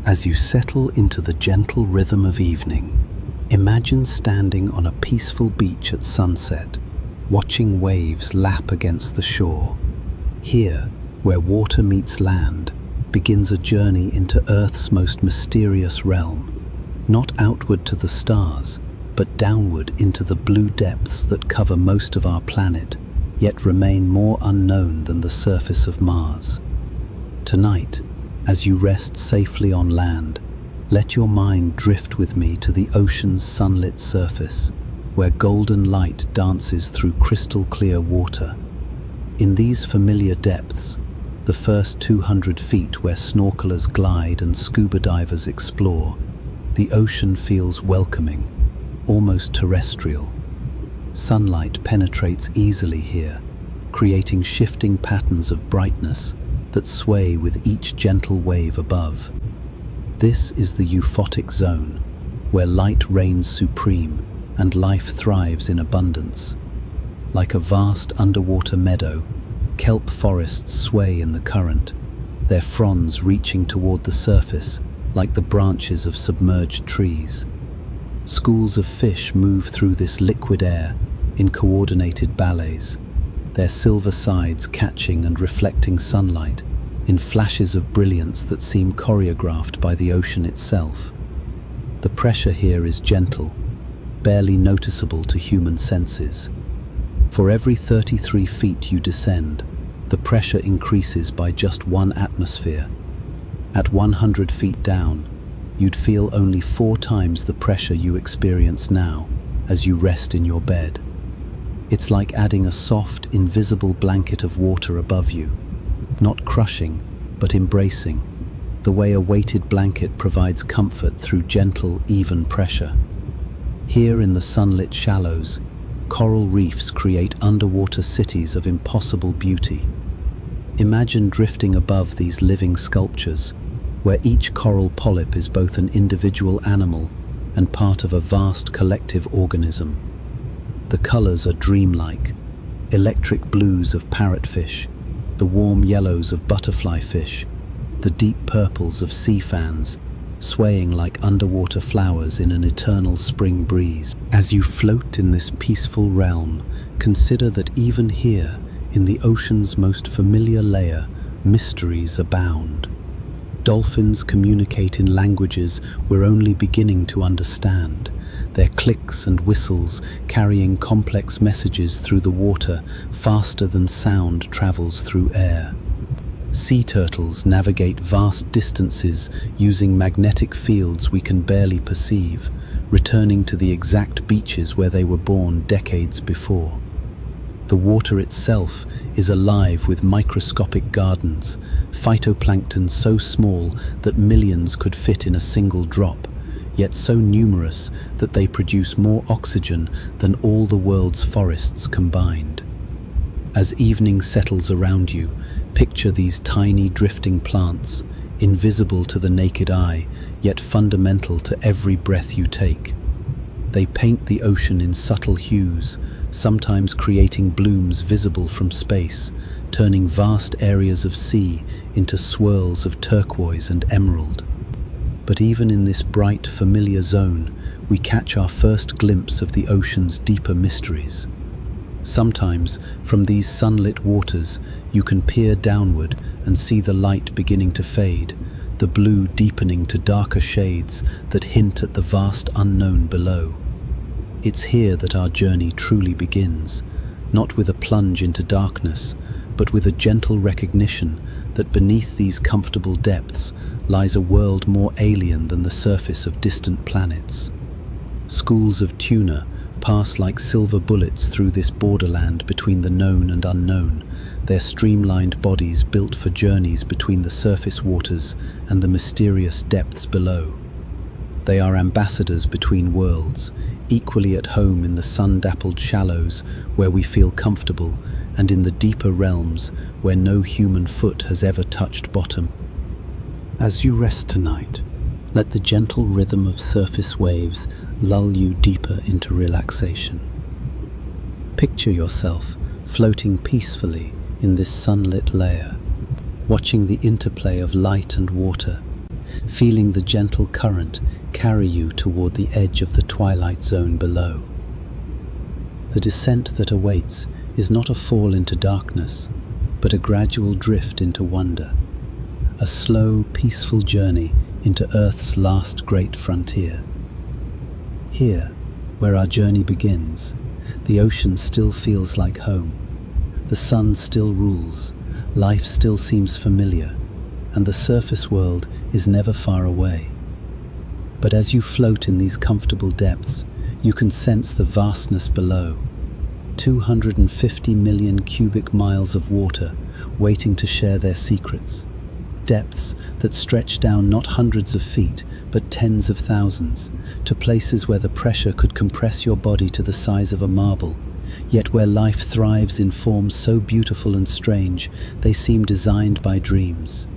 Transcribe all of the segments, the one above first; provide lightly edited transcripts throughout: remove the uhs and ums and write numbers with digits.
As you settle into the gentle rhythm of evening, imagine standing on a peaceful beach at sunset, watching waves lap against the shore. Here, where water meets land, begins a journey into Earth's most mysterious realm, not outward to the stars, but downward into the blue depths that cover most of our planet, yet remain more unknown than the surface of Mars. Tonight, as you rest safely on land, let your mind drift with me to the ocean's sunlit surface, where golden light dances through crystal-clear water. In these familiar depths, the first 200 feet where snorkelers glide and scuba divers explore, the ocean feels welcoming, almost terrestrial. Sunlight penetrates easily here, creating shifting patterns of brightness that sway with each gentle wave above. This is the euphotic zone, where light reigns supreme and life thrives in abundance. Like a vast underwater meadow, kelp forests sway in the current, their fronds reaching toward the surface like the branches of submerged trees. Schools of fish move through this liquid air in coordinated ballets, their silver sides catching and reflecting sunlight in flashes of brilliance that seem choreographed by the ocean itself. The pressure here is gentle, barely noticeable to human senses. For every 33 feet you descend, the pressure increases by just 1 atmosphere. At 100 feet down, you'd feel only 4 times the pressure you experience now as you rest in your bed. It's like adding a soft, invisible blanket of water above you, not crushing, but embracing, the way a weighted blanket provides comfort through gentle, even pressure. Here in the sunlit shallows, coral reefs create underwater cities of impossible beauty. Imagine drifting above these living sculptures, where each coral polyp is both an individual animal and part of a vast collective organism. The colors are dreamlike: electric blues of parrotfish, the warm yellows of butterfly fish, the deep purples of sea fans, swaying like underwater flowers in an eternal spring breeze. As you float in this peaceful realm, consider that even here, in the ocean's most familiar layer, mysteries abound. Dolphins communicate in languages we're only beginning to understand, their clicks and whistles carrying complex messages through the water faster than sound travels through air. Sea turtles navigate vast distances using magnetic fields we can barely perceive, returning to the exact beaches where they were born decades before. The water itself is alive with microscopic gardens, phytoplankton so small that millions could fit in a single drop, yet so numerous that they produce more oxygen than all the world's forests combined. As evening settles around you, picture these tiny drifting plants, invisible to the naked eye, yet fundamental to every breath you take. They paint the ocean in subtle hues, sometimes creating blooms visible from space, turning vast areas of sea into swirls of turquoise and emerald. But even in this bright, familiar zone, we catch our first glimpse of the ocean's deeper mysteries. Sometimes, from these sunlit waters, you can peer downward and see the light beginning to fade, the blue deepening to darker shades that hint at the vast unknown below. It's here that our journey truly begins, not with a plunge into darkness, but with a gentle recognition that beneath these comfortable depths lies a world more alien than the surface of distant planets. Schools of tuna pass like silver bullets through this borderland between the known and unknown, their streamlined bodies built for journeys between the surface waters and the mysterious depths below. They are ambassadors between worlds, equally at home in the sun-dappled shallows where we feel comfortable and in the deeper realms where no human foot has ever touched bottom. As you rest tonight, let the gentle rhythm of surface waves lull you deeper into relaxation. Picture yourself floating peacefully in this sunlit layer, watching the interplay of light and water, feeling the gentle current carry you toward the edge of the twilight zone below. The descent that awaits is not a fall into darkness, but a gradual drift into wonder, a slow, peaceful journey into Earth's last great frontier. Here, where our journey begins, the ocean still feels like home. The sun still rules, life still seems familiar, and the surface world is never far away. But as you float in these comfortable depths, you can sense the vastness below. 250 million cubic miles of water waiting to share their secrets. Depths that stretch down not hundreds of feet, but tens of thousands, to places where the pressure could compress your body to the size of a marble, yet where life thrives in forms so beautiful and strange they seem designed by dreams.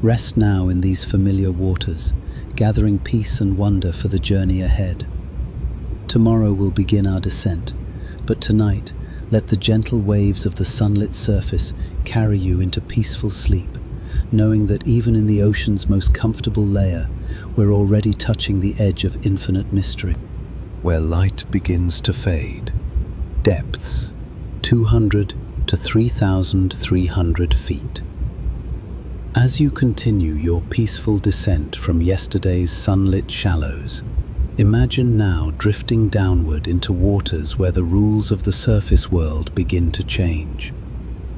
Rest now in these familiar waters, gathering peace and wonder for the journey ahead. Tomorrow will begin our descent, but tonight let the gentle waves of the sunlit surface carry you into peaceful sleep, knowing that even in the ocean's most comfortable layer, we're already touching the edge of infinite mystery. Where light begins to fade. Depths 200 to 3,300 feet. As you continue your peaceful descent from yesterday's sunlit shallows, imagine now drifting downward into waters where the rules of the surface world begin to change.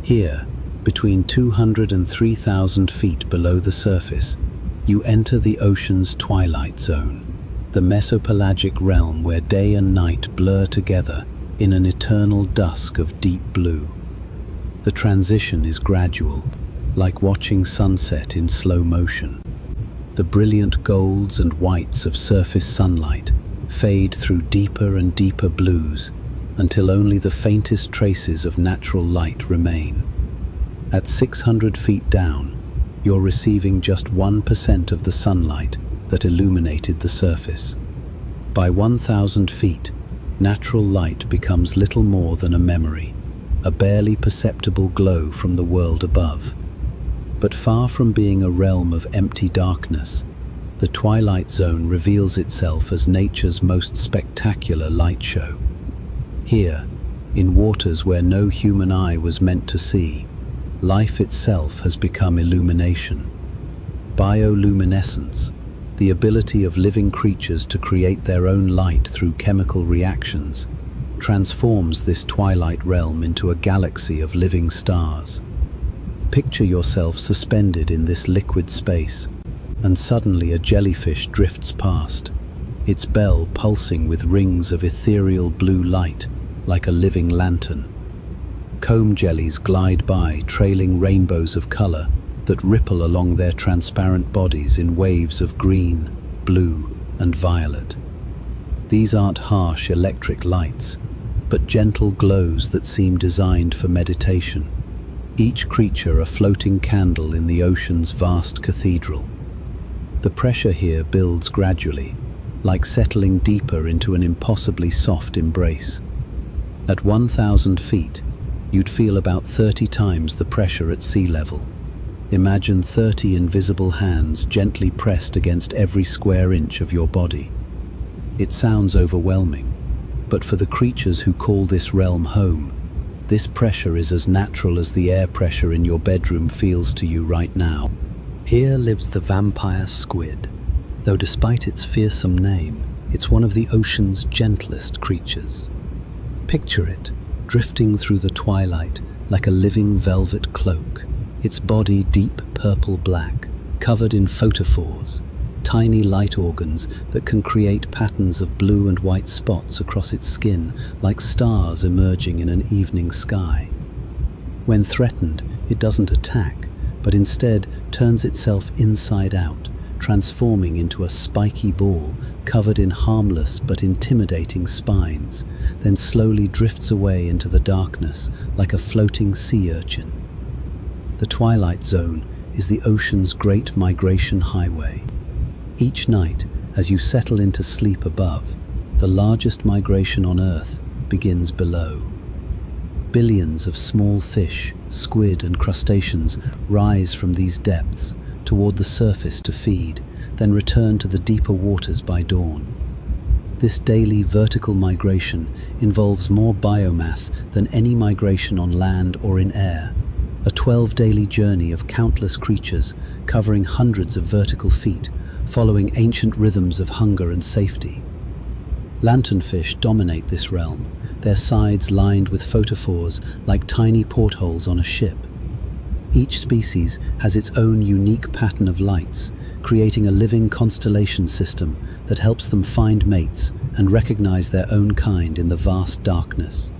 Here, between 200 and 3,000 feet below the surface, you enter the ocean's twilight zone, the mesopelagic realm where day and night blur together in an eternal dusk of deep blue. The transition is gradual, like watching sunset in slow motion. The brilliant golds and whites of surface sunlight fade through deeper and deeper blues until only the faintest traces of natural light remain. At 600 feet down, you're receiving just 1% of the sunlight that illuminated the surface. By 1,000 feet, natural light becomes little more than a memory, a barely perceptible glow from the world above. But far from being a realm of empty darkness, the twilight zone reveals itself as nature's most spectacular light show. Here, in waters where no human eye was meant to see, life itself has become illumination. Bioluminescence, the ability of living creatures to create their own light through chemical reactions, transforms this twilight realm into a galaxy of living stars. Picture yourself suspended in this liquid space, and suddenly a jellyfish drifts past, its bell pulsing with rings of ethereal blue light like a living lantern. Comb jellies glide by, trailing rainbows of color that ripple along their transparent bodies in waves of green, blue, and violet. These aren't harsh electric lights, but gentle glows that seem designed for meditation. Each creature a floating candle in the ocean's vast cathedral. The pressure here builds gradually, like settling deeper into an impossibly soft embrace. At 1,000 feet, you'd feel about 30 times the pressure at sea level. Imagine 30 invisible hands gently pressed against every square inch of your body. It sounds overwhelming, but for the creatures who call this realm home, this pressure is as natural as the air pressure in your bedroom feels to you right now. Here lives the vampire squid, though despite its fearsome name, it's one of the ocean's gentlest creatures. Picture it, drifting through the twilight like a living velvet cloak, its body deep purple black, covered in photophores, tiny light organs that can create patterns of blue and white spots across its skin like stars emerging in an evening sky. When threatened, it doesn't attack, but instead turns itself inside out, transforming into a spiky ball covered in harmless but intimidating spines, then slowly drifts away into the darkness like a floating sea urchin. The twilight zone is the ocean's great migration highway. Each night, as you settle into sleep above, the largest migration on Earth begins below. Billions of small fish, squid and crustaceans rise from these depths, toward the surface to feed, then return to the deeper waters by dawn. This daily vertical migration involves more biomass than any migration on land or in air, a 12-daily journey of countless creatures covering hundreds of vertical feet, following ancient rhythms of hunger and safety. Lanternfish dominate this realm, their sides lined with photophores like tiny portholes on a ship. Each species has its own unique pattern of lights, creating a living constellation system that helps them find mates and recognize their own kind in the vast darkness.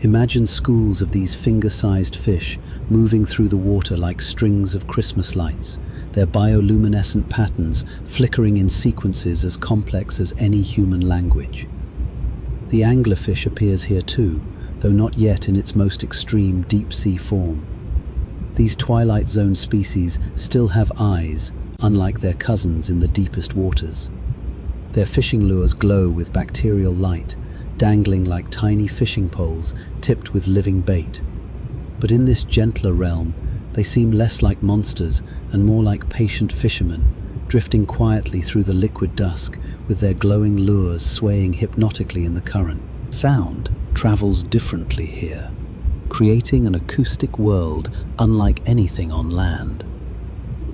Imagine schools of these finger-sized fish moving through the water like strings of Christmas lights, their bioluminescent patterns flickering in sequences as complex as any human language. The anglerfish appears here too, though not yet in its most extreme deep-sea form. These twilight zone species still have eyes, unlike their cousins in the deepest waters. Their fishing lures glow with bacterial light, dangling like tiny fishing poles tipped with living bait. But in this gentler realm, they seem less like monsters and more like patient fishermen, drifting quietly through the liquid dusk with their glowing lures swaying hypnotically in the current. Sound travels differently here, creating an acoustic world unlike anything on land.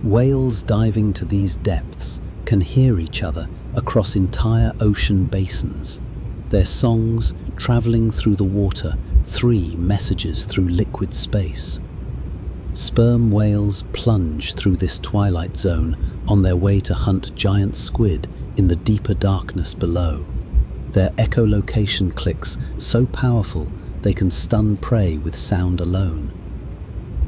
Whales diving to these depths can hear each other across entire ocean basins, their songs traveling through the water 3 messages through liquid space. Sperm whales plunge through this twilight zone on their way to hunt giant squid in the deeper darkness below. Their echolocation clicks so powerful they can stun prey with sound alone.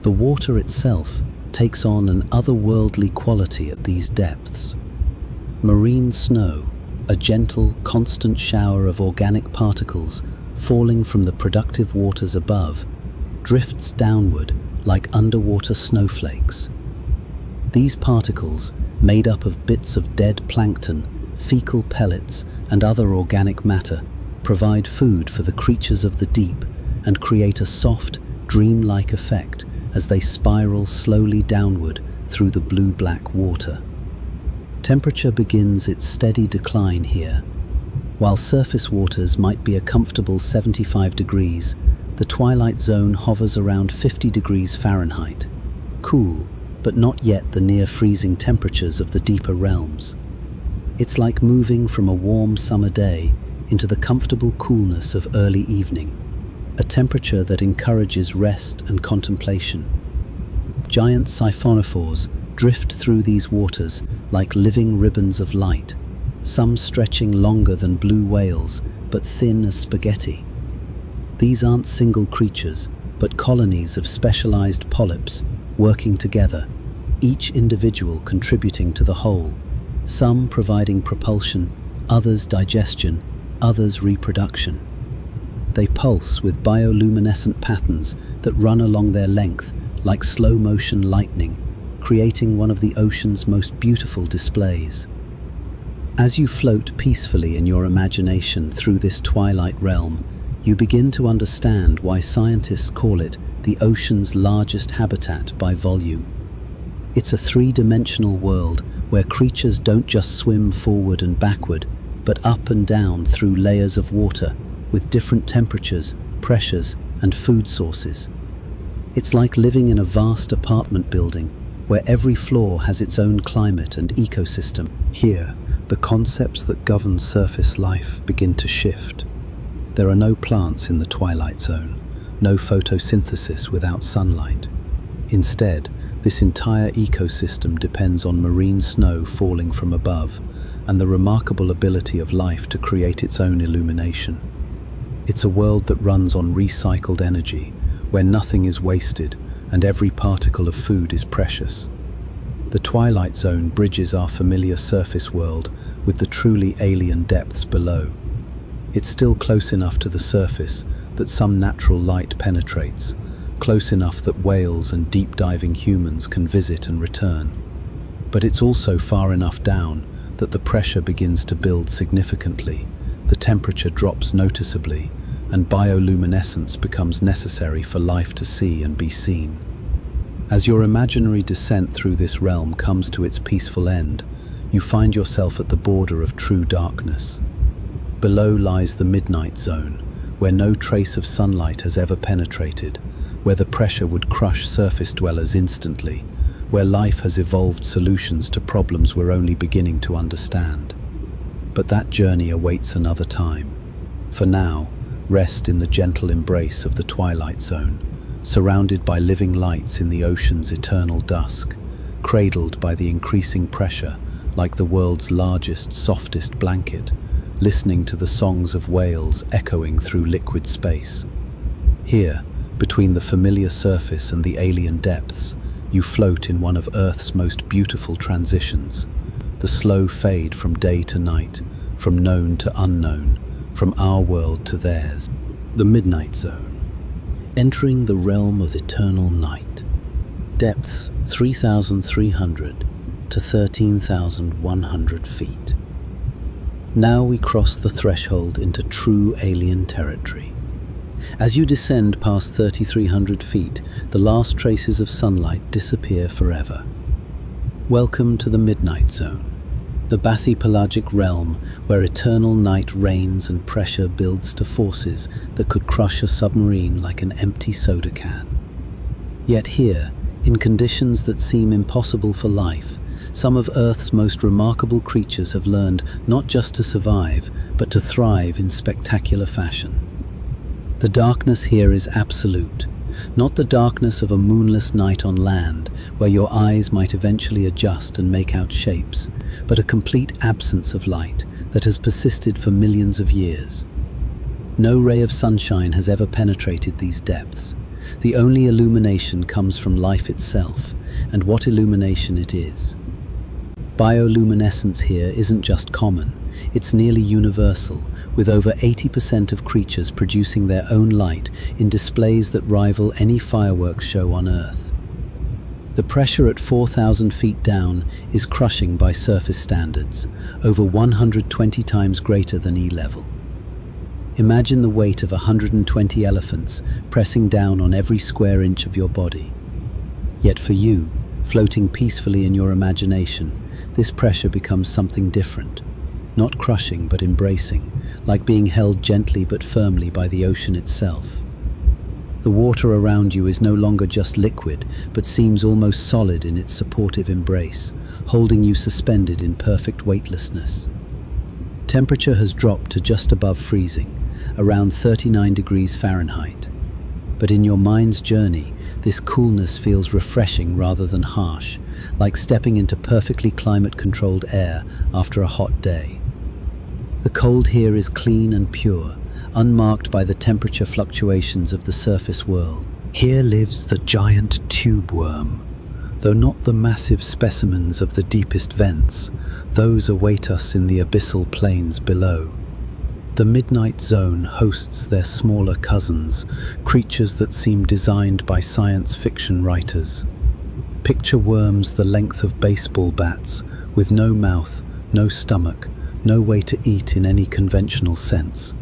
The water itself takes on an otherworldly quality at these depths. Marine snow, a gentle, constant shower of organic particles falling from the productive waters above, drifts downward like underwater snowflakes. These particles, made up of bits of dead plankton, fecal pellets, and other organic matter, provide food for the creatures of the deep and create a soft, dreamlike effect as they spiral slowly downward through the blue-black water. Temperature begins its steady decline here. While surface waters might be a comfortable 75 degrees, the twilight zone hovers around 50 degrees Fahrenheit, cool, but not yet the near-freezing temperatures of the deeper realms. It's like moving from a warm summer day into the comfortable coolness of early evening, a temperature that encourages rest and contemplation. Giant siphonophores drift through these waters like living ribbons of light, some stretching longer than blue whales, but thin as spaghetti. These aren't single creatures, but colonies of specialized polyps working together, each individual contributing to the whole, some providing propulsion, others digestion, others reproduction. They pulse with bioluminescent patterns that run along their length like slow-motion lightning, creating one of the ocean's most beautiful displays. As you float peacefully in your imagination through this twilight realm, you begin to understand why scientists call it the ocean's largest habitat by volume. It's a 3-dimensional world where creatures don't just swim forward and backward, but up and down through layers of water with different temperatures, pressures, and food sources. It's like living in a vast apartment building where every floor has its own climate and ecosystem. Here, the concepts that govern surface life begin to shift. There are no plants in the twilight zone, no photosynthesis without sunlight. Instead, this entire ecosystem depends on marine snow falling from above and the remarkable ability of life to create its own illumination. It's a world that runs on recycled energy, where nothing is wasted and every particle of food is precious. The twilight zone bridges our familiar surface world with the truly alien depths below. It's still close enough to the surface that some natural light penetrates, close enough that whales and deep-diving humans can visit and return. But it's also far enough down that the pressure begins to build significantly, the temperature drops noticeably, and bioluminescence becomes necessary for life to see and be seen. As your imaginary descent through this realm comes to its peaceful end, you find yourself at the border of true darkness. Below lies the midnight zone, where no trace of sunlight has ever penetrated, where the pressure would crush surface dwellers instantly, where life has evolved solutions to problems we're only beginning to understand. But that journey awaits another time. For now, rest in the gentle embrace of the twilight zone, surrounded by living lights in the ocean's eternal dusk, cradled by the increasing pressure like the world's largest, softest blanket, listening to the songs of whales echoing through liquid space. Here, between the familiar surface and the alien depths, you float in one of Earth's most beautiful transitions, the slow fade from day to night, from known to unknown, from our world to theirs. The midnight zone. Entering the realm of eternal night. Depths 3,300 to 13,100 feet. Now we cross the threshold into true alien territory. As you descend past 3,300 feet, the last traces of sunlight disappear forever. Welcome to the midnight zone, the bathypelagic realm where eternal night reigns and pressure builds to forces that could crush a submarine like an empty soda can. Yet here, in conditions that seem impossible for life, some of Earth's most remarkable creatures have learned not just to survive, but to thrive in spectacular fashion. The darkness here is absolute, not the darkness of a moonless night on land, where your eyes might eventually adjust and make out shapes, but a complete absence of light that has persisted for millions of years. No ray of sunshine has ever penetrated these depths. The only illumination comes from life itself, and what illumination it is. Bioluminescence here isn't just common, it's nearly universal, with over 80% of creatures producing their own light in displays that rival any fireworks show on Earth. The pressure at 4,000 feet down is crushing by surface standards, over 120 times greater than E-level. Imagine the weight of 120 elephants pressing down on every square inch of your body. Yet for you, floating peacefully in your imagination, this pressure becomes something different. Not crushing but embracing, like being held gently but firmly by the ocean itself. The water around you is no longer just liquid, but seems almost solid in its supportive embrace, holding you suspended in perfect weightlessness. Temperature has dropped to just above freezing, around 39 degrees Fahrenheit. But in your mind's journey, this coolness feels refreshing rather than harsh, like stepping into perfectly climate-controlled air after a hot day. The cold here is clean and pure, unmarked by the temperature fluctuations of the surface world. Here lives the giant tube worm. Though not the massive specimens of the deepest vents, those await us in the abyssal plains below. The midnight zone hosts their smaller cousins, creatures that seem designed by science fiction writers. Picture worms the length of baseball bats, with no mouth, no stomach, no way to eat in any conventional sense.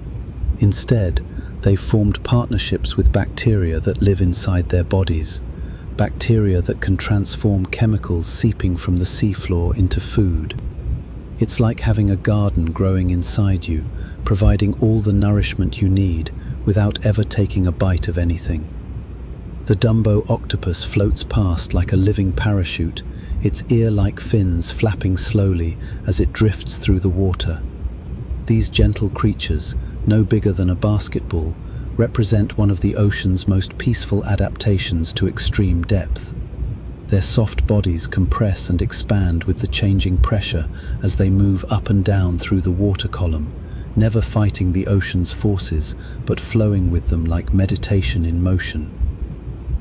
Instead, they've formed partnerships with bacteria that live inside their bodies, bacteria that can transform chemicals seeping from the seafloor into food. It's like having a garden growing inside you, providing all the nourishment you need without ever taking a bite of anything. The Dumbo octopus floats past like a living parachute, its ear-like fins flapping slowly as it drifts through the water. These gentle creatures, no bigger than a basketball, represent one of the ocean's most peaceful adaptations to extreme depth. Their soft bodies compress and expand with the changing pressure as they move up and down through the water column, never fighting the ocean's forces, but flowing with them like meditation in motion.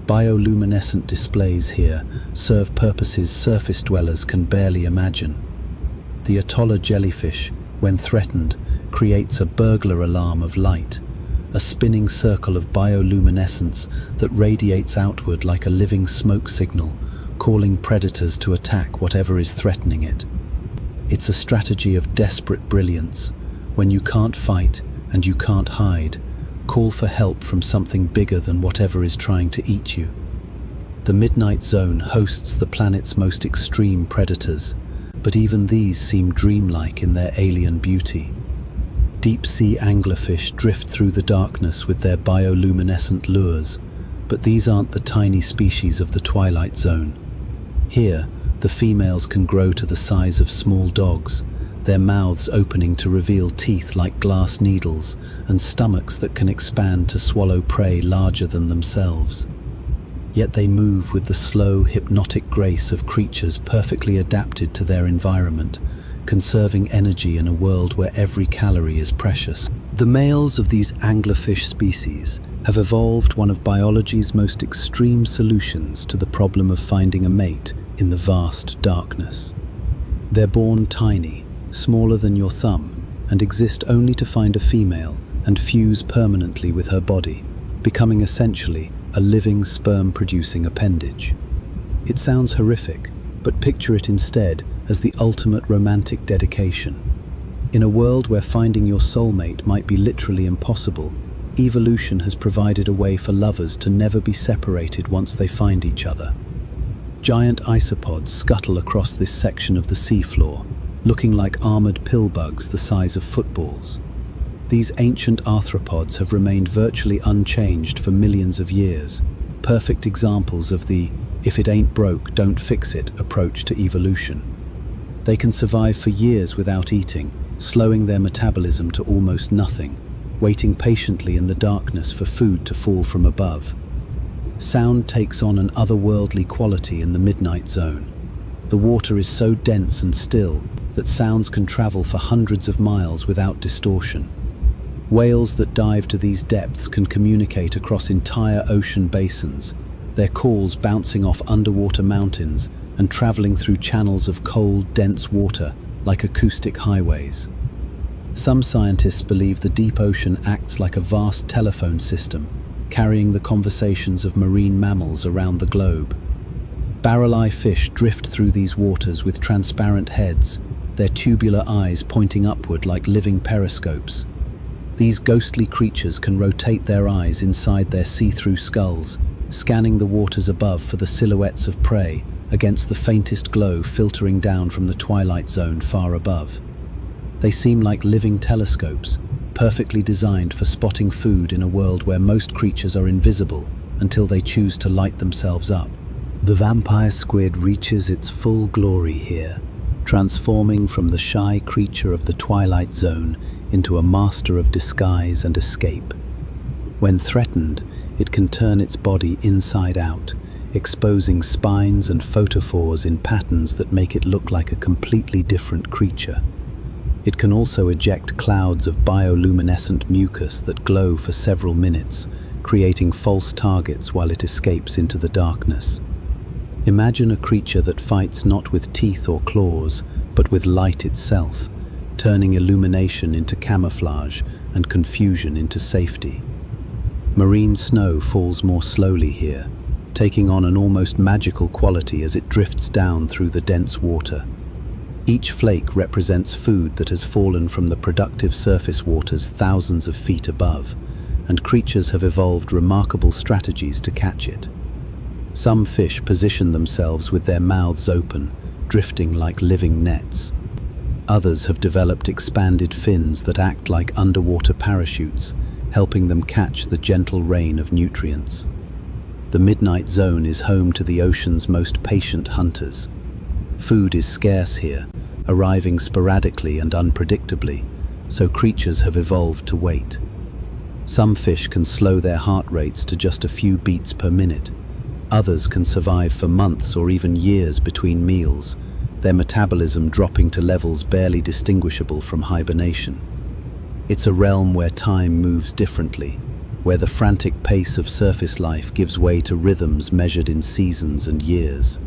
Bioluminescent displays here serve purposes surface dwellers can barely imagine. The Atolla jellyfish, when threatened, creates a burglar alarm of light, a spinning circle of bioluminescence that radiates outward like a living smoke signal, calling predators to attack whatever is threatening it. It's a strategy of desperate brilliance. When you can't fight and you can't hide, call for help from something bigger than whatever is trying to eat you. The midnight zone hosts the planet's most extreme predators, but even these seem dreamlike in their alien beauty. Deep-sea anglerfish drift through the darkness with their bioluminescent lures, but these aren't the tiny species of the twilight zone. Here, the females can grow to the size of small dogs, their mouths opening to reveal teeth like glass needles and stomachs that can expand to swallow prey larger than themselves. Yet they move with the slow, hypnotic grace of creatures perfectly adapted to their environment, conserving energy in a world where every calorie is precious. The males of these anglerfish species have evolved one of biology's most extreme solutions to the problem of finding a mate in the vast darkness. They're born tiny, smaller than your thumb, and exist only to find a female and fuse permanently with her body, becoming essentially a living sperm-producing appendage. It sounds horrific, but picture it instead as the ultimate romantic dedication. In a world where finding your soulmate might be literally impossible, evolution has provided a way for lovers to never be separated once they find each other. Giant isopods scuttle across this section of the seafloor, looking like armored pillbugs the size of footballs. These ancient arthropods have remained virtually unchanged for millions of years, perfect examples of the "if it ain't broke, don't fix it" approach to evolution. They can survive for years without eating, slowing their metabolism to almost nothing, waiting patiently in the darkness for food to fall from above. Sound takes on an otherworldly quality in the midnight zone. The water is so dense and still that sounds can travel for hundreds of miles without distortion. Whales that dive to these depths can communicate across entire ocean basins, their calls bouncing off underwater mountains and traveling through channels of cold, dense water like acoustic highways. Some scientists believe the deep ocean acts like a vast telephone system, carrying the conversations of marine mammals around the globe. Barrel-eye fish drift through these waters with transparent heads, their tubular eyes pointing upward like living periscopes. These ghostly creatures can rotate their eyes inside their see-through skulls, scanning the waters above for the silhouettes of prey against the faintest glow filtering down from the twilight zone far above. They seem like living telescopes, perfectly designed for spotting food in a world where most creatures are invisible until they choose to light themselves up. The vampire squid reaches its full glory here, transforming from the shy creature of the twilight zone into a master of disguise and escape. When threatened, it can turn its body inside out, exposing spines and photophores in patterns that make it look like a completely different creature. It can also eject clouds of bioluminescent mucus that glow for several minutes, creating false targets while it escapes into the darkness. Imagine a creature that fights not with teeth or claws, but with light itself, turning illumination into camouflage and confusion into safety. Marine snow falls more slowly here, taking on an almost magical quality as it drifts down through the dense water. Each flake represents food that has fallen from the productive surface waters thousands of feet above, and creatures have evolved remarkable strategies to catch it. Some fish position themselves with their mouths open, drifting like living nets. Others have developed expanded fins that act like underwater parachutes, helping them catch the gentle rain of nutrients. The midnight zone is home to the ocean's most patient hunters. Food is scarce here, arriving sporadically and unpredictably, so creatures have evolved to wait. Some fish can slow their heart rates to just a few beats per minute. Others can survive for months or even years between meals, their metabolism dropping to levels barely distinguishable from hibernation. It's a realm where time moves differently, where the frantic pace of surface life gives way to rhythms measured in seasons and years.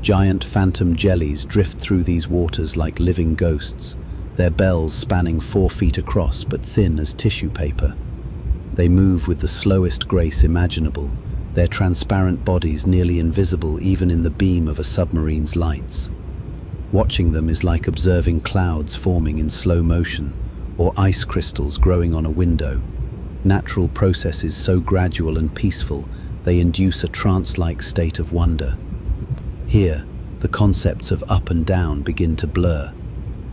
Giant phantom jellies drift through these waters like living ghosts, their bells spanning 4 feet across but thin as tissue paper. They move with the slowest grace imaginable, their transparent bodies nearly invisible even in the beam of a submarine's lights. Watching them is like observing clouds forming in slow motion, or ice crystals growing on a window. Natural processes so gradual and peaceful they induce a trance-like state of wonder. Here, the concepts of up and down begin to blur.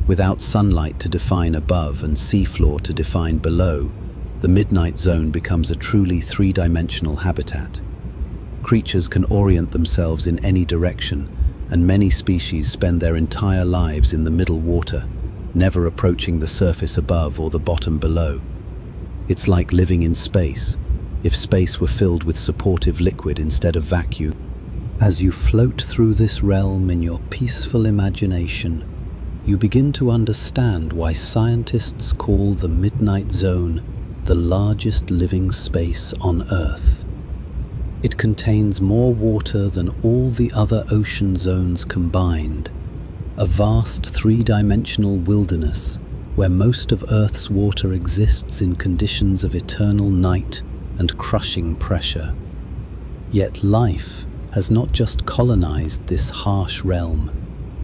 Without sunlight to define above and seafloor to define below, the midnight zone becomes a truly three-dimensional habitat. Creatures can orient themselves in any direction, and many species spend their entire lives in the middle water, never approaching the surface above or the bottom below. It's like living in space, if space were filled with supportive liquid instead of vacuum. As you float through this realm in your peaceful imagination, you begin to understand why scientists call the Midnight Zone the largest living space on Earth. It contains more water than all the other ocean zones combined, a vast three-dimensional wilderness where most of Earth's water exists in conditions of eternal night and crushing pressure. Yet life has not just colonized this harsh realm,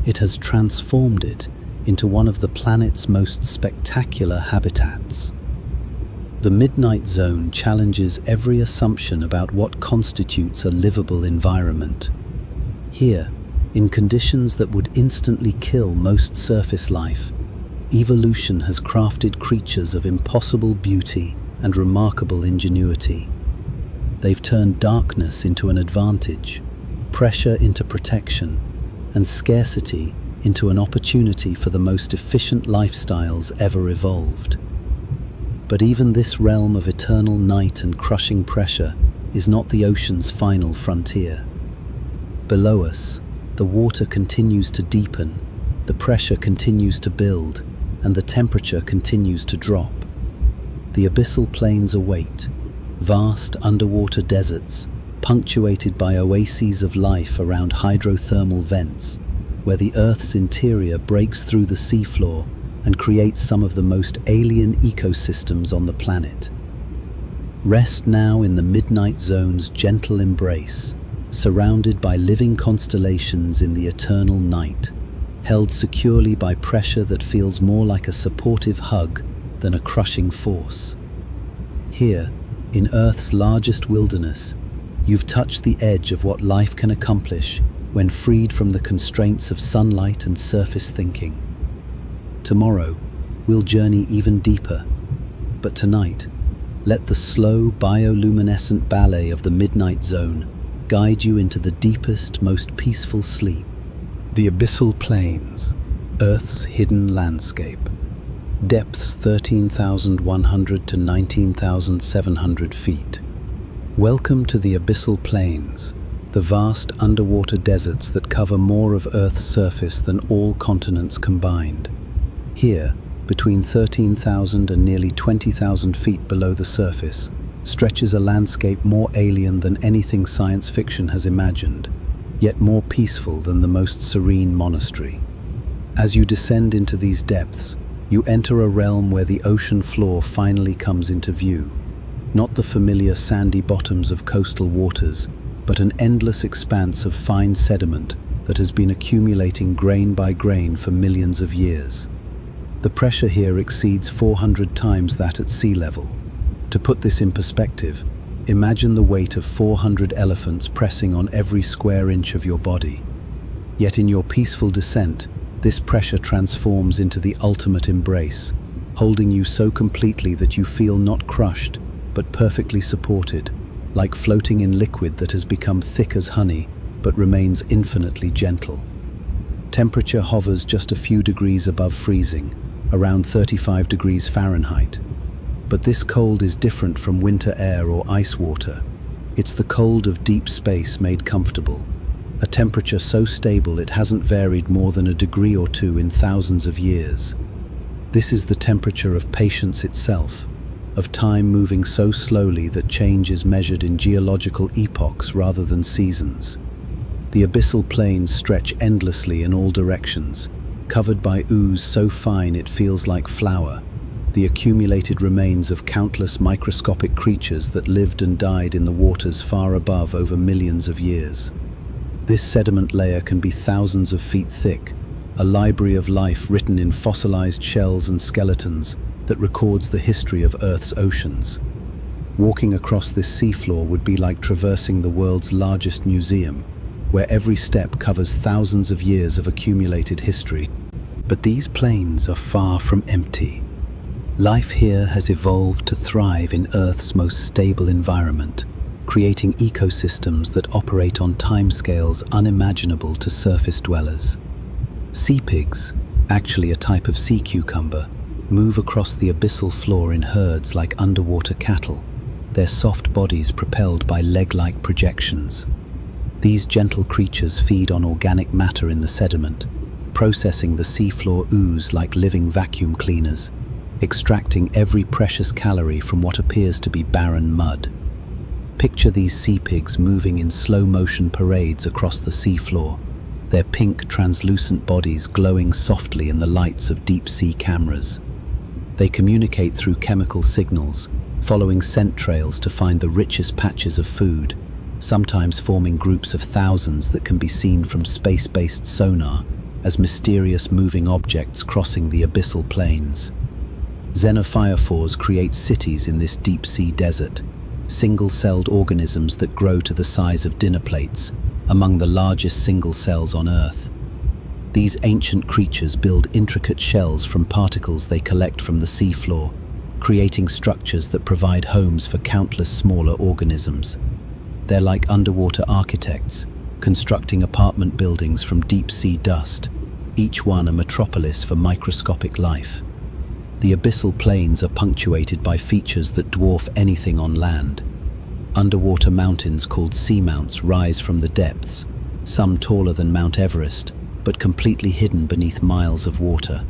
it has transformed it into one of the planet's most spectacular habitats. The Midnight Zone challenges every assumption about what constitutes a livable environment. Here, in conditions that would instantly kill most surface life, evolution has crafted creatures of impossible beauty and remarkable ingenuity. They've turned darkness into an advantage, pressure into protection, and scarcity into an opportunity for the most efficient lifestyles ever evolved. But even this realm of eternal night and crushing pressure is not the ocean's final frontier. Below us, the water continues to deepen, the pressure continues to build, and the temperature continues to drop. The abyssal plains await, vast underwater deserts, punctuated by oases of life around hydrothermal vents, where the Earth's interior breaks through the seafloor and creates some of the most alien ecosystems on the planet. Rest now in the Midnight Zone's gentle embrace, surrounded by living constellations in the eternal night, held securely by pressure that feels more like a supportive hug than a crushing force. Here, in Earth's largest wilderness, you've touched the edge of what life can accomplish when freed from the constraints of sunlight and surface thinking. Tomorrow, we'll journey even deeper, but tonight, let the slow bioluminescent ballet of the Midnight Zone guide you into the deepest, most peaceful sleep. The abyssal plains, Earth's hidden landscape. Depths 13,100 to 19,700 feet. Welcome to the abyssal plains, the vast underwater deserts that cover more of Earth's surface than all continents combined. Here, between 13,000 and nearly 20,000 feet below the surface, stretches a landscape more alien than anything science fiction has imagined, yet more peaceful than the most serene monastery. As you descend into these depths, you enter a realm where the ocean floor finally comes into view. Not the familiar sandy bottoms of coastal waters, but an endless expanse of fine sediment that has been accumulating grain by grain for millions of years. The pressure here exceeds 400 times that at sea level. To put this in perspective, imagine the weight of 400 elephants pressing on every square inch of your body. Yet in your peaceful descent, this pressure transforms into the ultimate embrace, holding you so completely that you feel not crushed, but perfectly supported, like floating in liquid that has become thick as honey, but remains infinitely gentle. Temperature hovers just a few degrees above freezing, around 35 degrees Fahrenheit. But this cold is different from winter air or ice water. It's the cold of deep space made comfortable, a temperature so stable it hasn't varied more than a degree or two in thousands of years. This is the temperature of patience itself, of time moving so slowly that change is measured in geological epochs rather than seasons. The abyssal plains stretch endlessly in all directions, covered by ooze so fine it feels like flour, the accumulated remains of countless microscopic creatures that lived and died in the waters far above over millions of years. This sediment layer can be thousands of feet thick, a library of life written in fossilized shells and skeletons that records the history of Earth's oceans. Walking across this seafloor would be like traversing the world's largest museum, where every step covers thousands of years of accumulated history. But these plains are far from empty. Life here has evolved to thrive in Earth's most stable environment, creating ecosystems that operate on timescales unimaginable to surface dwellers. Sea pigs, actually a type of sea cucumber, move across the abyssal floor in herds like underwater cattle, their soft bodies propelled by leg-like projections. These gentle creatures feed on organic matter in the sediment, processing the seafloor ooze like living vacuum cleaners, extracting every precious calorie from what appears to be barren mud. Picture these sea pigs moving in slow-motion parades across the seafloor, their pink, translucent bodies glowing softly in the lights of deep-sea cameras. They communicate through chemical signals, following scent trails to find the richest patches of food, sometimes forming groups of thousands that can be seen from space-based sonar as mysterious moving objects crossing the abyssal plains. Xenophyrophores create cities in this deep-sea desert, single-celled organisms that grow to the size of dinner plates, among the largest single cells on Earth. These ancient creatures build intricate shells from particles they collect from the seafloor, creating structures that provide homes for countless smaller organisms. They're like underwater architects, constructing apartment buildings from deep-sea dust, each one a metropolis for microscopic life. The abyssal plains are punctuated by features that dwarf anything on land. Underwater mountains called seamounts rise from the depths, some taller than Mount Everest, but completely hidden beneath miles of water.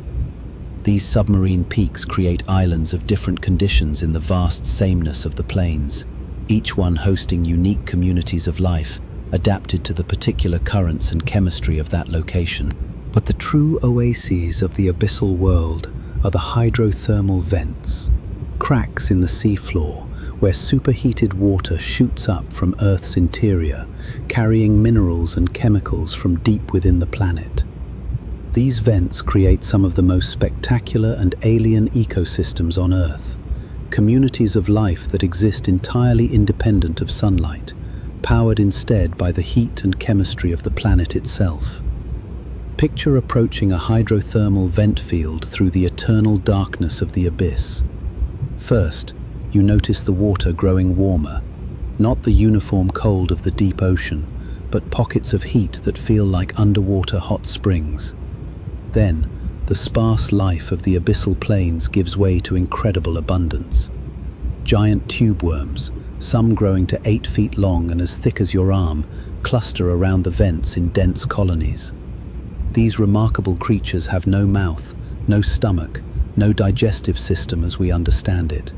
These submarine peaks create islands of different conditions in the vast sameness of the plains, each one hosting unique communities of life, adapted to the particular currents and chemistry of that location. But the true oases of the abyssal world are the hydrothermal vents, cracks in the seafloor where superheated water shoots up from Earth's interior, carrying minerals and chemicals from deep within the planet. These vents create some of the most spectacular and alien ecosystems on Earth, communities of life that exist entirely independent of sunlight, powered instead by the heat and chemistry of the planet itself. Picture approaching a hydrothermal vent field through the eternal darkness of the abyss. First, you notice the water growing warmer, not the uniform cold of the deep ocean, but pockets of heat that feel like underwater hot springs. Then, the sparse life of the abyssal plains gives way to incredible abundance. Giant tube worms, some growing to 8 feet long and as thick as your arm, cluster around the vents in dense colonies. These remarkable creatures have no mouth, no stomach, no digestive system as we understand it.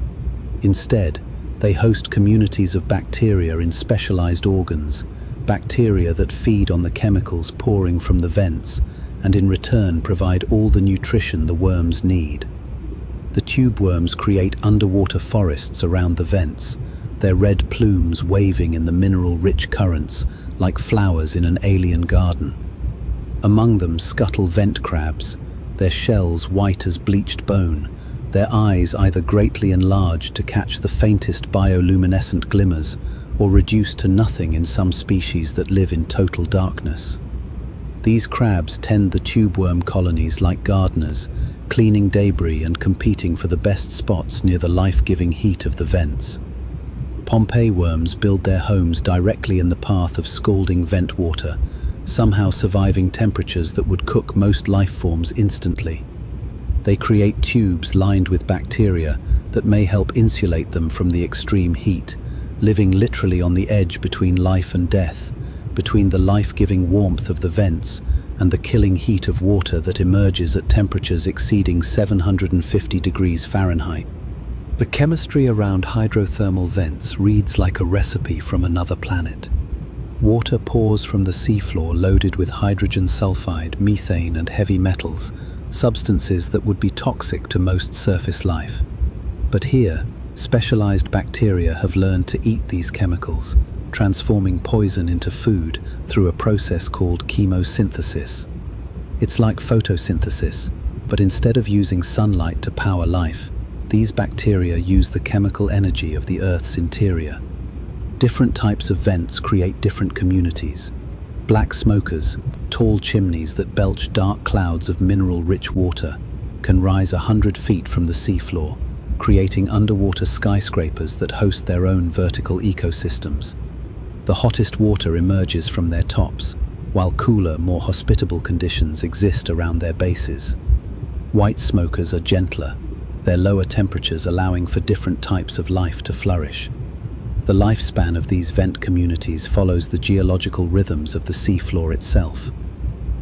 Instead, they host communities of bacteria in specialized organs, bacteria that feed on the chemicals pouring from the vents and in return provide all the nutrition the worms need. The tube worms create underwater forests around the vents, their red plumes waving in the mineral-rich currents like flowers in an alien garden. Among them scuttle vent crabs, their shells white as bleached bone, their eyes either greatly enlarged to catch the faintest bioluminescent glimmers or reduced to nothing in some species that live in total darkness. These crabs tend the tubeworm colonies like gardeners, cleaning debris and competing for the best spots near the life-giving heat of the vents. Pompeii worms build their homes directly in the path of scalding vent water, somehow surviving temperatures that would cook most life forms instantly. They create tubes lined with bacteria that may help insulate them from the extreme heat, living literally on the edge between life and death, between the life-giving warmth of the vents and the killing heat of water that emerges at temperatures exceeding 750 degrees Fahrenheit. The chemistry around hydrothermal vents reads like a recipe from another planet. Water pours from the seafloor loaded with hydrogen sulfide, methane and heavy metals, substances that would be toxic to most surface life. But here, specialized bacteria have learned to eat these chemicals, transforming poison into food through a process called chemosynthesis. It's like photosynthesis, but instead of using sunlight to power life, These bacteria use the chemical energy of the Earth's interior. Different types of vents create different communities. Black smokers, tall chimneys that belch dark clouds of mineral-rich water, can rise 100 feet from the seafloor, creating underwater skyscrapers that host their own vertical ecosystems. The hottest water emerges from their tops, while cooler, more hospitable conditions exist around their bases. White smokers are gentler, their lower temperatures allowing for different types of life to flourish. The lifespan of these vent communities follows the geological rhythms of the seafloor itself.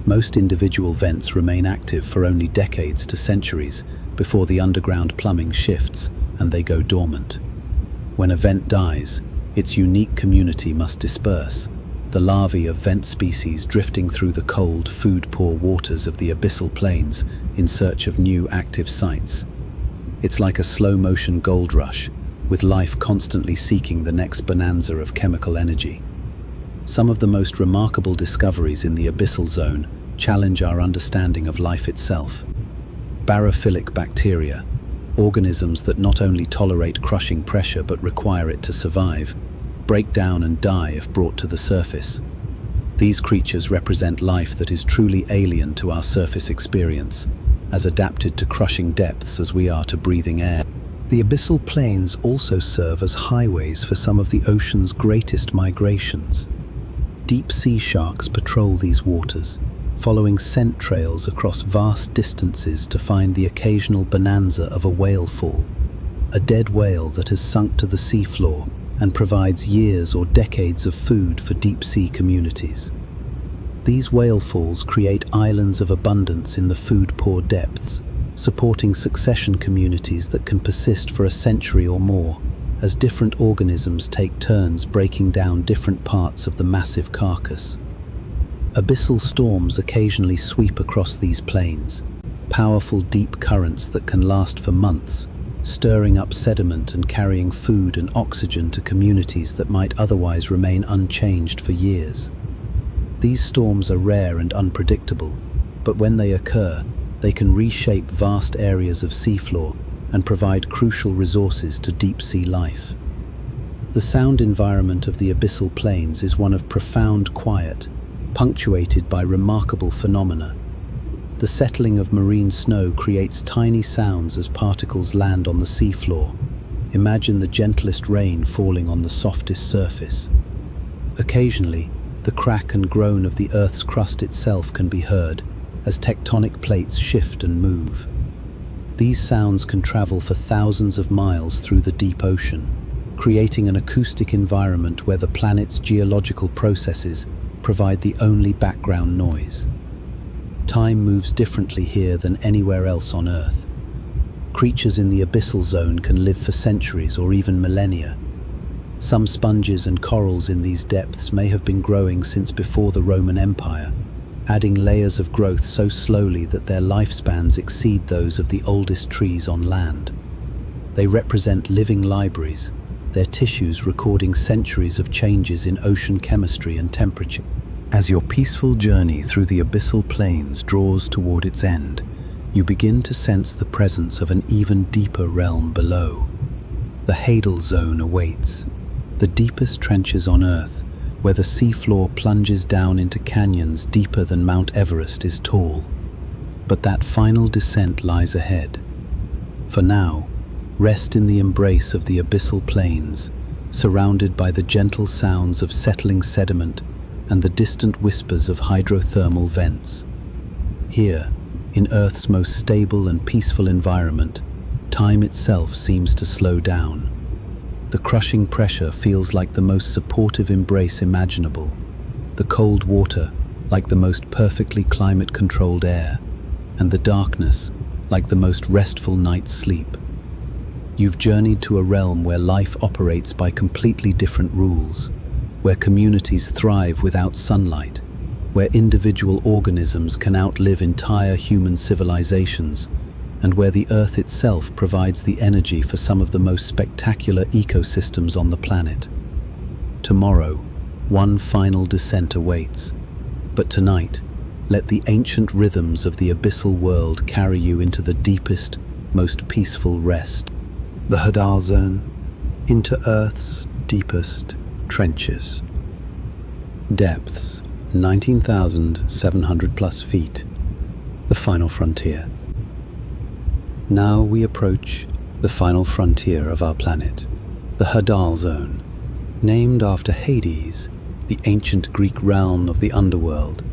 Most individual vents remain active for only decades to centuries before the underground plumbing shifts and they go dormant. When a vent dies, its unique community must disperse, the larvae of vent species drifting through the cold, food-poor waters of the abyssal plains in search of new active sites. It's like a slow-motion gold rush, with life constantly seeking the next bonanza of chemical energy. Some of the most remarkable discoveries in the abyssal zone challenge our understanding of life itself. Barophilic bacteria, organisms that not only tolerate crushing pressure but require it to survive, break down and die if brought to the surface. These creatures represent life that is truly alien to our surface experience, as adapted to crushing depths as we are to breathing air. The abyssal plains also serve as highways for some of the ocean's greatest migrations. Deep sea sharks patrol these waters, following scent trails across vast distances to find the occasional bonanza of a whale fall, a dead whale that has sunk to the seafloor and provides years or decades of food for deep-sea communities. These whale falls create islands of abundance in the food-poor depths, supporting succession communities that can persist for a century or more, as different organisms take turns breaking down different parts of the massive carcass. Abyssal storms occasionally sweep across these plains, powerful deep currents that can last for months, stirring up sediment and carrying food and oxygen to communities that might otherwise remain unchanged for years. These storms are rare and unpredictable, but when they occur, they can reshape vast areas of seafloor and provide crucial resources to deep-sea life. The sound environment of the abyssal plains is one of profound quiet, punctuated by remarkable phenomena. The settling of marine snow creates tiny sounds as particles land on the seafloor. Imagine the gentlest rain falling on the softest surface. Occasionally, the crack and groan of the Earth's crust itself can be heard as tectonic plates shift and move. These sounds can travel for thousands of miles through the deep ocean, creating an acoustic environment where the planet's geological processes provide the only background noise. Time moves differently here than anywhere else on Earth. Creatures in the abyssal zone can live for centuries or even millennia. Some sponges and corals in these depths may have been growing since before the Roman Empire, adding layers of growth so slowly that their lifespans exceed those of the oldest trees on land. They represent living libraries, their tissues recording centuries of changes in ocean chemistry and temperature. As your peaceful journey through the abyssal plains draws toward its end, you begin to sense the presence of an even deeper realm below. The Hadal Zone awaits, the deepest trenches on Earth, where the seafloor plunges down into canyons deeper than Mount Everest is tall. But that final descent lies ahead. For now, rest in the embrace of the abyssal plains, surrounded by the gentle sounds of settling sediment and the distant whispers of hydrothermal vents. Here, in Earth's most stable and peaceful environment, time itself seems to slow down. The crushing pressure feels like the most supportive embrace imaginable, the cold water like the most perfectly climate-controlled air, and the darkness like the most restful night's sleep. You've journeyed to a realm where life operates by completely different rules, where communities thrive without sunlight, where individual organisms can outlive entire human civilizations, and where the Earth itself provides the energy for some of the most spectacular ecosystems on the planet. Tomorrow, one final descent awaits. But tonight, let the ancient rhythms of the abyssal world carry you into the deepest, most peaceful rest. the Hadal Zone, into Earth's deepest trenches. Depths 19,700 plus feet, the final frontier. Now we approach the final frontier of our planet, the Hadal Zone, named after Hades, the ancient Greek realm of the underworld.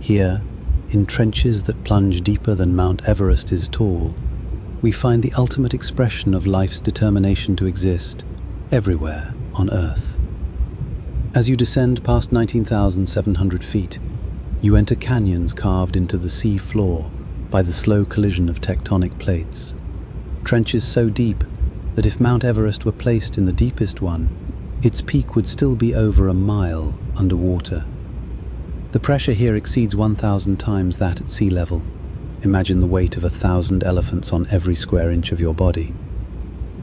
Here, in trenches that plunge deeper than Mount Everest is tall, we find the ultimate expression of life's determination to exist everywhere on Earth. As you descend past 19,700 feet, you enter canyons carved into the sea floor by the slow collision of tectonic plates. Trenches so deep that if Mount Everest were placed in the deepest one, its peak would still be over a mile underwater. The pressure here exceeds 1,000 times that at sea level. Imagine the weight of 1,000 elephants on every square inch of your body.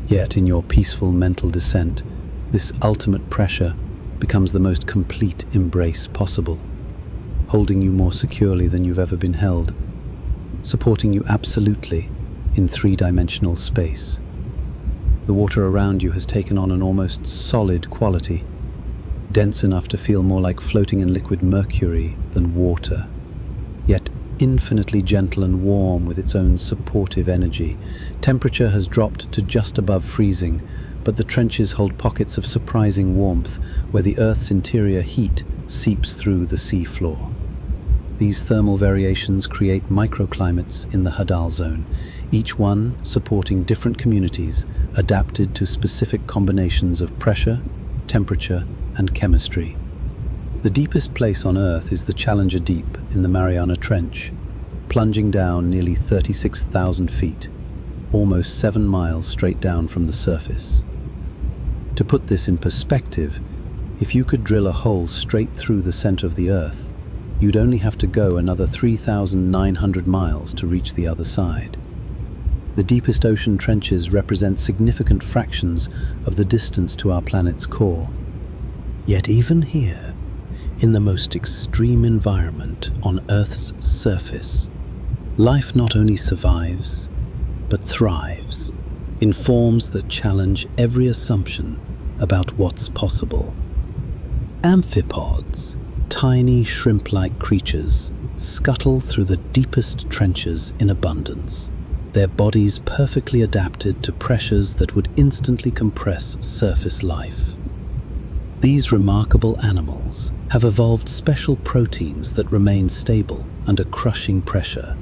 Yet in your peaceful mental descent, this ultimate pressure becomes the most complete embrace possible, holding you more securely than you've ever been held, supporting you absolutely in three-dimensional space. The water around you has taken on an almost solid quality, dense enough to feel more like floating in liquid mercury than water, yet infinitely gentle and warm with its own supportive energy. Temperature has dropped to just above freezing, but the trenches hold pockets of surprising warmth where the Earth's interior heat seeps through the sea floor. These thermal variations create microclimates in the Hadal Zone, each one supporting different communities adapted to specific combinations of pressure, temperature, and chemistry. The deepest place on Earth is the Challenger Deep in the Mariana Trench, plunging down nearly 36,000 feet, almost 7 miles straight down from the surface. To put this in perspective, if you could drill a hole straight through the center of the Earth, you'd only have to go another 3,900 miles to reach the other side. The deepest ocean trenches represent significant fractions of the distance to our planet's core. Yet even here, in the most extreme environment on Earth's surface, life not only survives, but thrives in forms that challenge every assumption about what's possible. Amphipods, tiny shrimp-like creatures, scuttle through the deepest trenches in abundance, their bodies perfectly adapted to pressures that would instantly compress surface life. These remarkable animals have evolved special proteins that remain stable under crushing pressure,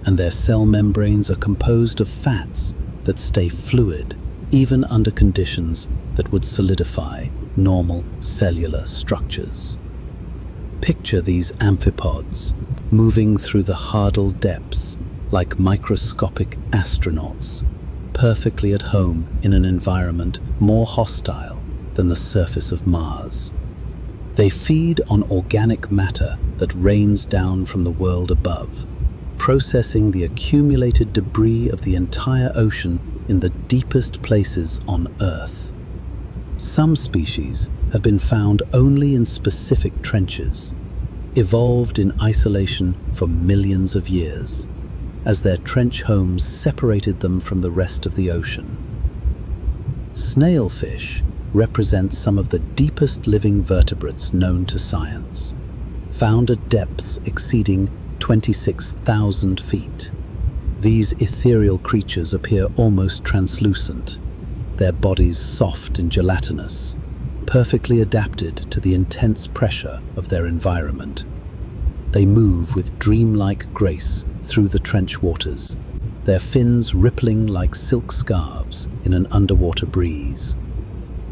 and their cell membranes are composed of fats that stay fluid even under conditions that would solidify normal cellular structures. Picture these amphipods moving through the Hadal depths like microscopic astronauts, perfectly at home in an environment more hostile than the surface of Mars. They feed on organic matter that rains down from the world above, processing the accumulated debris of the entire ocean in the deepest places on Earth. Some species have been found only in specific trenches, evolved in isolation for millions of years, as their trench homes separated them from the rest of the ocean. Snailfish represent some of the deepest living vertebrates known to science, found at depths exceeding 26,000 feet. These ethereal creatures appear almost translucent, their bodies soft and gelatinous, perfectly adapted to the intense pressure of their environment. They move with dreamlike grace through the trench waters, their fins rippling like silk scarves in an underwater breeze.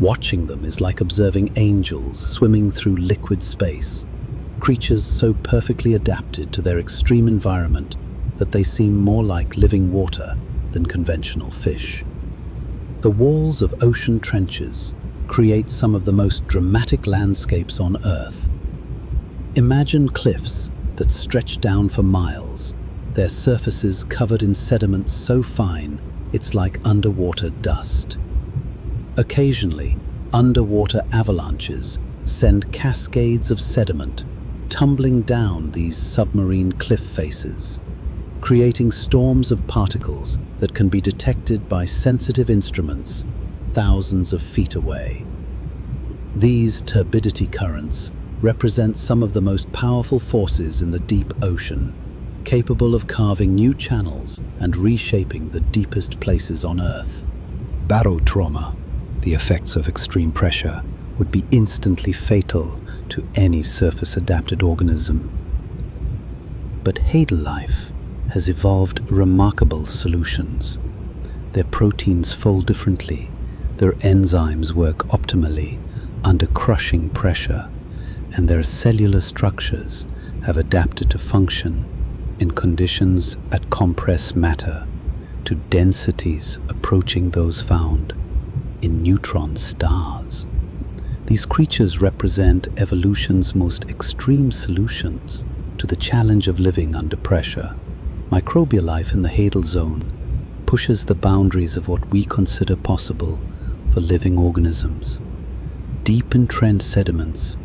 Watching them is like observing angels swimming through liquid space, creatures so perfectly adapted to their extreme environment that they seem more like living water than conventional fish. The walls of ocean trenches create some of the most dramatic landscapes on Earth. Imagine cliffs that stretch down for miles, their surfaces covered in sediment so fine it's like underwater dust. Occasionally, underwater avalanches send cascades of sediment tumbling down these submarine cliff faces. creating storms of particles that can be detected by sensitive instruments thousands of feet away. These turbidity currents represent some of the most powerful forces in the deep ocean, capable of carving new channels and reshaping the deepest places on Earth. Barotrauma, the effects of extreme pressure, would be instantly fatal to any surface-adapted organism. But hadal life has evolved remarkable solutions. Their proteins fold differently, their enzymes work optimally under crushing pressure, and their cellular structures have adapted to function in conditions that compress matter to densities approaching those found in neutron stars. These creatures represent evolution's most extreme solutions to the challenge of living under pressure. Microbial life in the hadal zone pushes the boundaries of what we consider possible for living organisms. Deep entrenched sediments,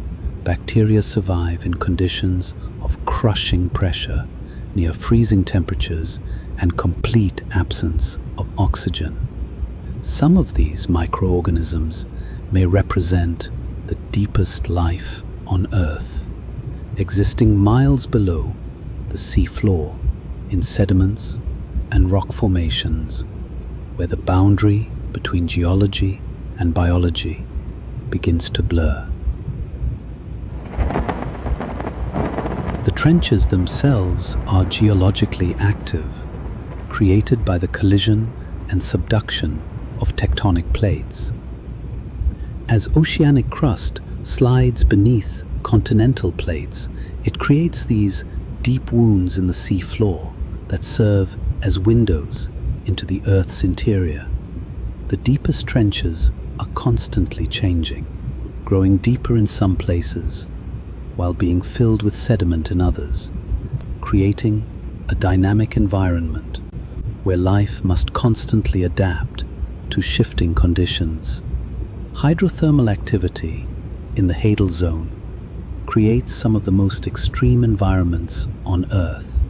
bacteria survive in conditions of crushing pressure, near freezing temperatures, and complete absence of oxygen. Some of these microorganisms may represent the deepest life on Earth, existing miles below the sea floor in sediments and rock formations, where the boundary between geology and biology begins to blur. The trenches themselves are geologically active, created by the collision and subduction of tectonic plates. As oceanic crust slides beneath continental plates, it creates these deep wounds in the sea floor that serve as windows into the Earth's interior. The deepest trenches are constantly changing, growing deeper in some places, while being filled with sediment in others, creating a dynamic environment where life must constantly adapt to shifting conditions. Hydrothermal activity in the hadal zone creates some of the most extreme environments on Earth.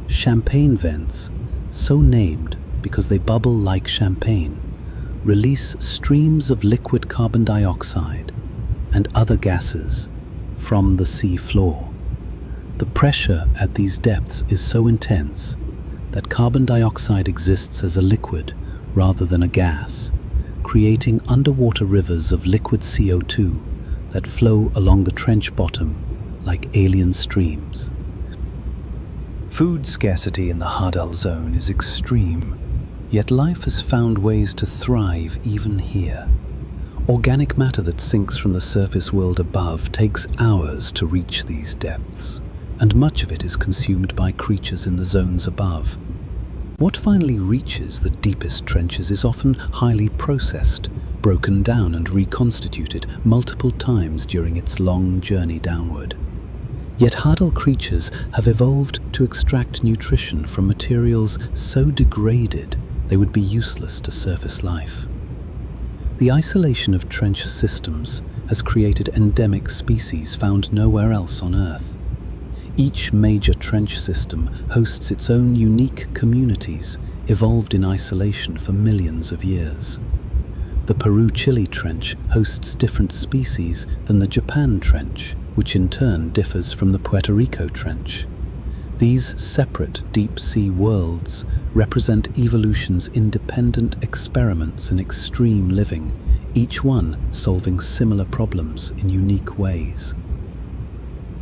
Champagne vents, so named because they bubble like champagne, release streams of liquid carbon dioxide and other gases from the sea floor. The pressure at these depths is so intense that carbon dioxide exists as a liquid rather than a gas, creating underwater rivers of liquid CO2 that flow along the trench bottom like alien streams. Food scarcity in the hadal zone is extreme, yet life has found ways to thrive even here. Organic matter that sinks from the surface world above takes hours to reach these depths, and much of it is consumed by creatures in the zones above. What finally reaches the deepest trenches is often highly processed, broken down and reconstituted multiple times during its long journey downward. Yet hadal creatures have evolved to extract nutrition from materials so degraded they would be useless to surface life. The isolation of trench systems has created endemic species found nowhere else on Earth. Each major trench system hosts its own unique communities, evolved in isolation for millions of years. The Peru-Chile Trench hosts different species than the Japan Trench, which in turn differs from the Puerto Rico Trench. These separate deep-sea worlds represent evolution's independent experiments in extreme living, each one solving similar problems in unique ways.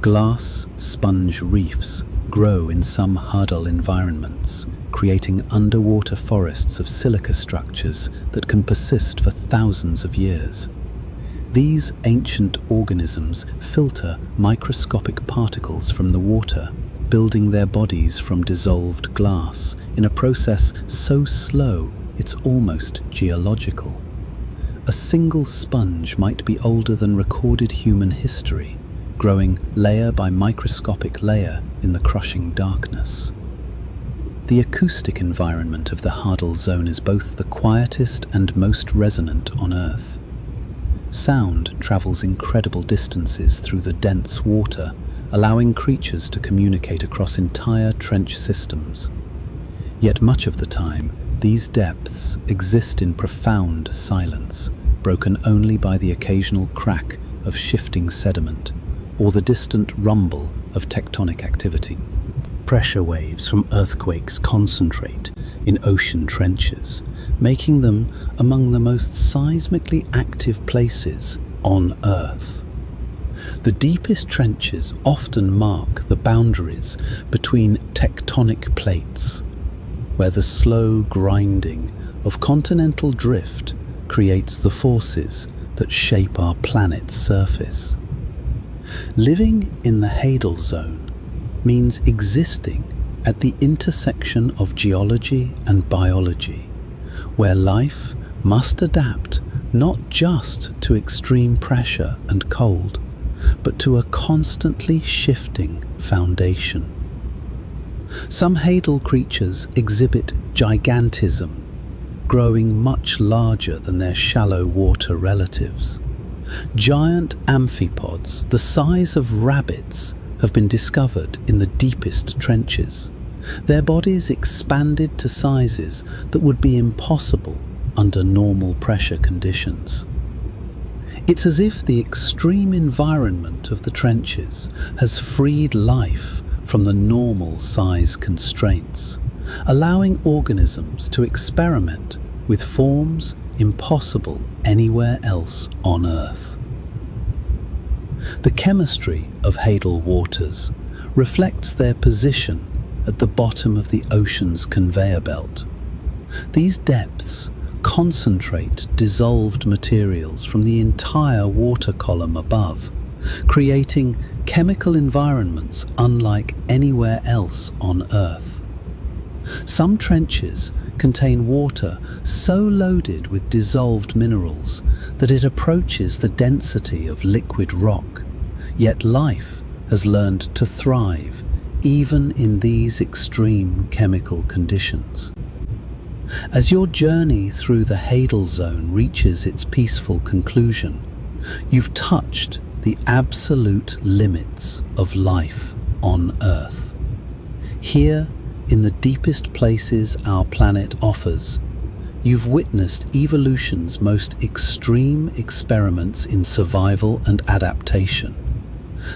Glass sponge reefs grow in some hadal environments, creating underwater forests of silica structures that can persist for thousands of years. These ancient organisms filter microscopic particles from the water, building their bodies from dissolved glass in a process so slow it's almost geological. A single sponge might be older than recorded human history, growing layer by microscopic layer in the crushing darkness. The acoustic environment of the hadal zone is both the quietest and most resonant on Earth. Sound travels incredible distances through the dense water, allowing creatures to communicate across entire trench systems. Yet much of the time, these depths exist in profound silence, broken only by the occasional crack of shifting sediment or the distant rumble of tectonic activity. Pressure waves from earthquakes concentrate in ocean trenches, making them among the most seismically active places on Earth. The deepest trenches often mark the boundaries between tectonic plates, where the slow grinding of continental drift creates the forces that shape our planet's surface. Living in the Hadal Zone means existing at the intersection of geology and biology, where life must adapt not just to extreme pressure and cold, but to a constantly shifting foundation. Some Hadal creatures exhibit gigantism, growing much larger than their shallow water relatives. Giant amphipods, the size of rabbits, have been discovered in the deepest trenches, their bodies expanded to sizes that would be impossible under normal pressure conditions. It's as if the extreme environment of the trenches has freed life from the normal size constraints, allowing organisms to experiment with forms impossible anywhere else on Earth. The chemistry of Hadal waters reflects their position at the bottom of the ocean's conveyor belt. These depths concentrate dissolved materials from the entire water column above, creating chemical environments unlike anywhere else on Earth. Some trenches contain water so loaded with dissolved minerals that it approaches the density of liquid rock, yet life has learned to thrive even in these extreme chemical conditions. As your journey through the Hadal Zone reaches its peaceful conclusion, you've touched the absolute limits of life on Earth. Here, in the deepest places our planet offers, you've witnessed evolution's most extreme experiments in survival and adaptation.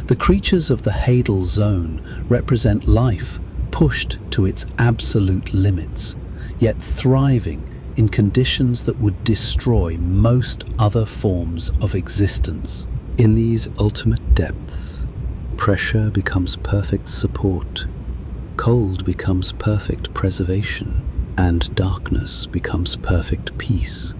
The creatures of the Hadal Zone represent life pushed to its absolute limits, yet thriving in conditions that would destroy most other forms of existence. In these ultimate depths, pressure becomes perfect support, cold becomes perfect preservation, and darkness becomes perfect peace.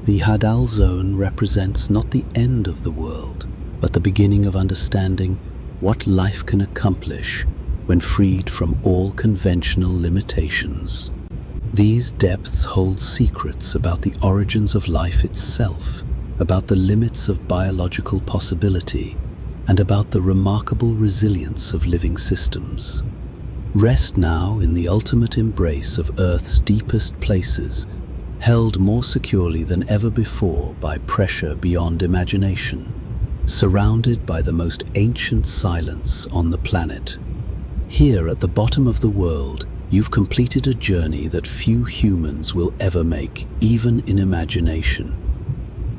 The Hadal Zone represents not the end of the world, but the beginning of understanding what life can accomplish when freed from all conventional limitations. These depths hold secrets about the origins of life itself, about the limits of biological possibility, and about the remarkable resilience of living systems. Rest now in the ultimate embrace of Earth's deepest places, held more securely than ever before by pressure beyond imagination, surrounded by the most ancient silence on the planet. Here at the bottom of the world, you've completed a journey that few humans will ever make, even in imagination.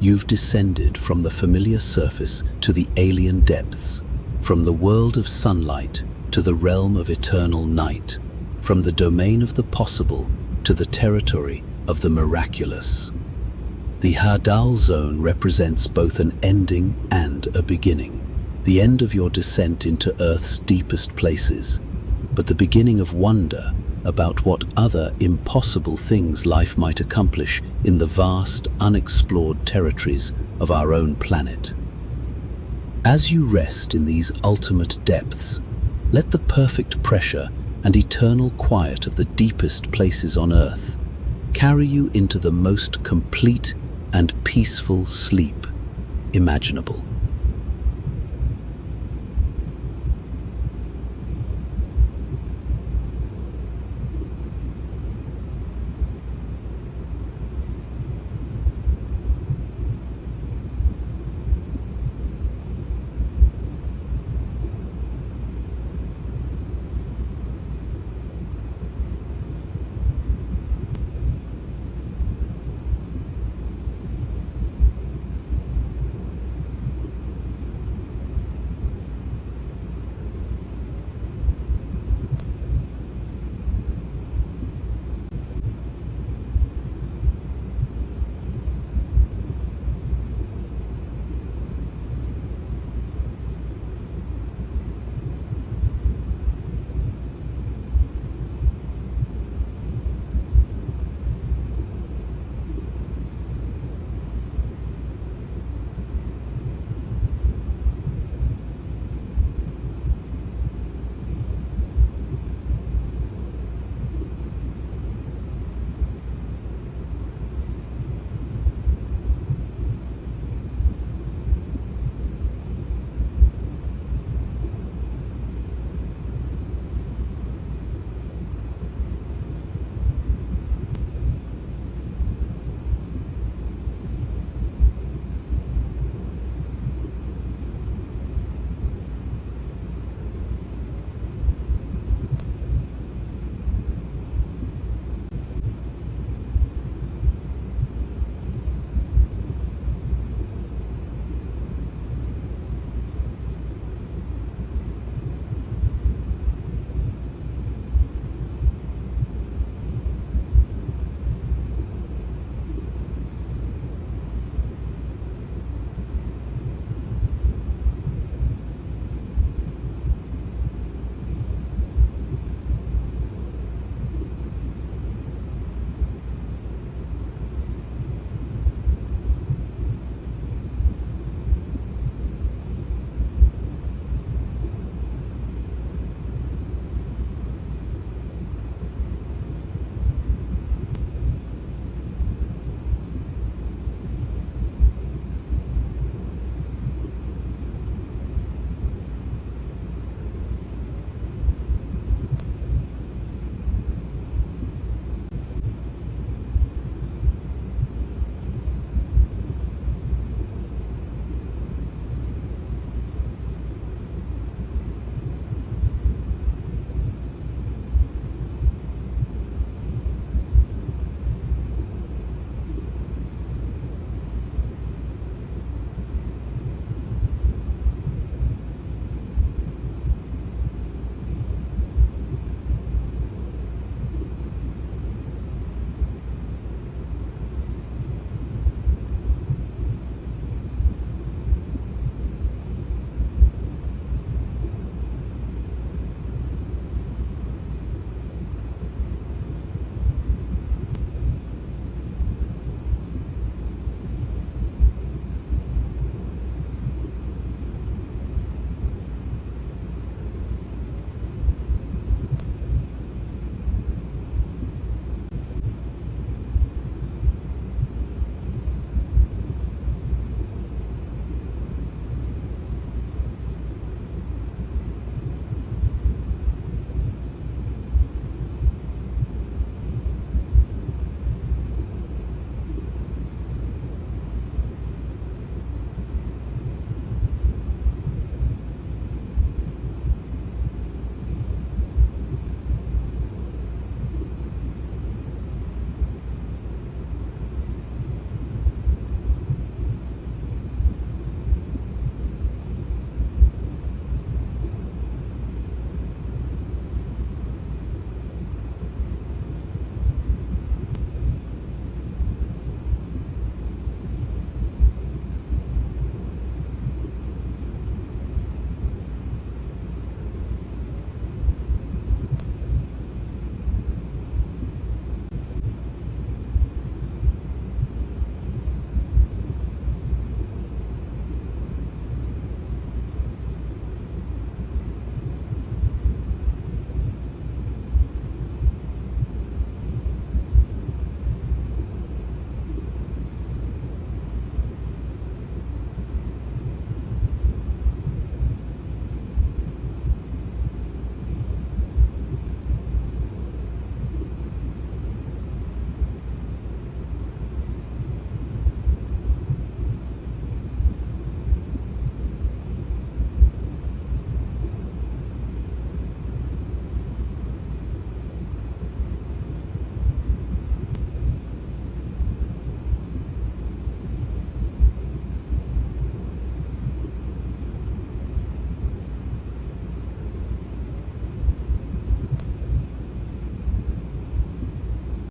You've descended from the familiar surface to the alien depths, from the world of sunlight to the realm of eternal night, from the domain of the possible to the territory of the miraculous. The Hadal Zone represents both an ending and a beginning, the end of your descent into Earth's deepest places, but the beginning of wonder about what other impossible things life might accomplish in the vast, unexplored territories of our own planet. As you rest in these ultimate depths, let the perfect pressure and eternal quiet of the deepest places on Earth carry you into the most complete and peaceful sleep imaginable.